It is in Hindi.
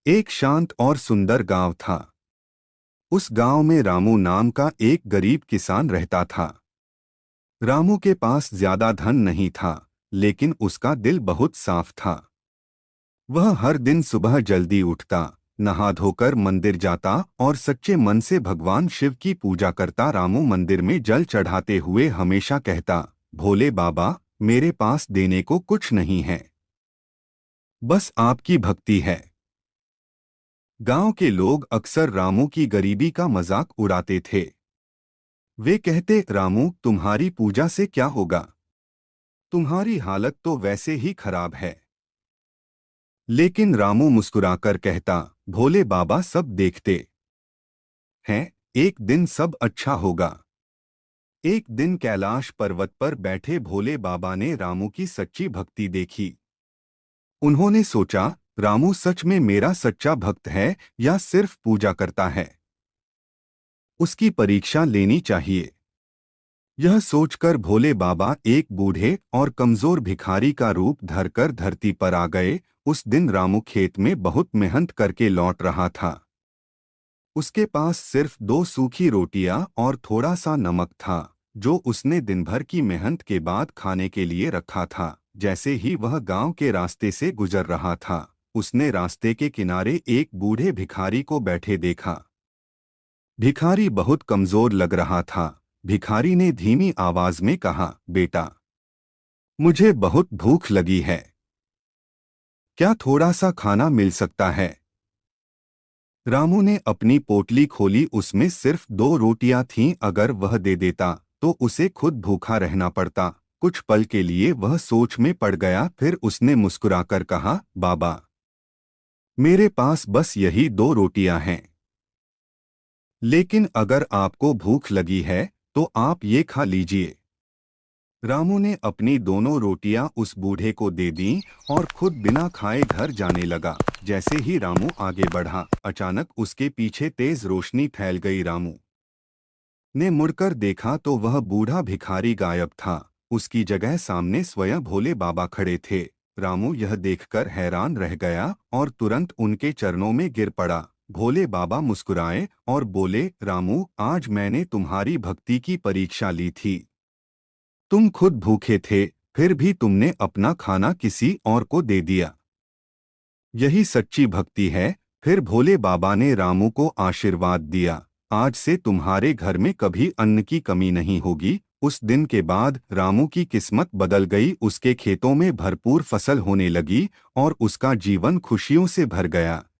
एक शांत और सुंदर गांव था। उस गांव में रामू नाम का एक गरीब किसान रहता था। रामू के पास ज्यादा धन नहीं था, लेकिन उसका दिल बहुत साफ था। वह हर दिन सुबह जल्दी उठता, नहा धोकर मंदिर जाता और सच्चे मन से भगवान शिव की पूजा करता। रामू मंदिर में जल चढ़ाते हुए हमेशा कहता, भोले बाबा, मेरे पास देने को कुछ नहीं है, बस आपकी भक्ति है। गांव के लोग अक्सर रामू की गरीबी का मजाक उड़ाते थे। वे कहते, रामू, तुम्हारी पूजा से क्या होगा, तुम्हारी हालत तो वैसे ही खराब है। लेकिन रामू मुस्कुराकर कहता, भोले बाबा सब देखते हैं, एक दिन सब अच्छा होगा। एक दिन कैलाश पर्वत पर बैठे भोले बाबा ने रामू की सच्ची भक्ति देखी। उन्होंने सोचा, रामू सच में मेरा सच्चा भक्त है या सिर्फ पूजा करता है। उसकी परीक्षा लेनी चाहिए। यह सोचकर भोले बाबा एक बूढ़े और कमजोर भिखारी का रूप धरकर धरती पर आ गए। उस दिन रामू खेत में बहुत मेहनत करके लौट रहा था। उसके पास सिर्फ 2 सूखी रोटियां और थोड़ा सा नमक था, जो उसने दिन भर की मेहनत के बाद खाने के लिए रखा था। जैसे ही वह गांव के रास्ते से गुजर रहा था, उसने रास्ते के किनारे एक बूढ़े भिखारी को बैठे देखा। भिखारी बहुत कमजोर लग रहा था। भिखारी ने धीमी आवाज में कहा, बेटा, मुझे बहुत भूख लगी है, क्या थोड़ा सा खाना मिल सकता है। रामू ने अपनी पोटली खोली, उसमें सिर्फ 2 रोटियां थीं। अगर वह दे देता तो उसे खुद भूखा रहना पड़ता। कुछ पल के लिए वह सोच में पड़ गया, फिर उसने मुस्कुराकर कहा, बाबा, मेरे पास बस यही 2 रोटियां हैं, लेकिन अगर आपको भूख लगी है तो आप ये खा लीजिए। रामू ने अपनी दोनों रोटियां उस बूढ़े को दे दीं और खुद बिना खाए घर जाने लगा। जैसे ही रामू आगे बढ़ा, अचानक उसके पीछे तेज रोशनी फैल गई। रामू ने मुड़कर देखा तो वह बूढ़ा भिखारी गायब था। उसकी जगह सामने स्वयं भोले बाबा खड़े थे। रामू यह देखकर हैरान रह गया और तुरंत उनके चरणों में गिर पड़ा। भोले बाबा मुस्कुराए और बोले, रामू, आज मैंने तुम्हारी भक्ति की परीक्षा ली थी। तुम खुद भूखे थे, फिर भी तुमने अपना खाना किसी और को दे दिया। यही सच्ची भक्ति है। फिर भोले बाबा ने रामू को आशीर्वाद दिया, आज से तुम्हारे घर में कभी अन्न की कमी नहीं होगी। उस दिन के बाद रामू की किस्मत बदल गई। उसके खेतों में भरपूर फसल होने लगी और उसका जीवन खुशियों से भर गया।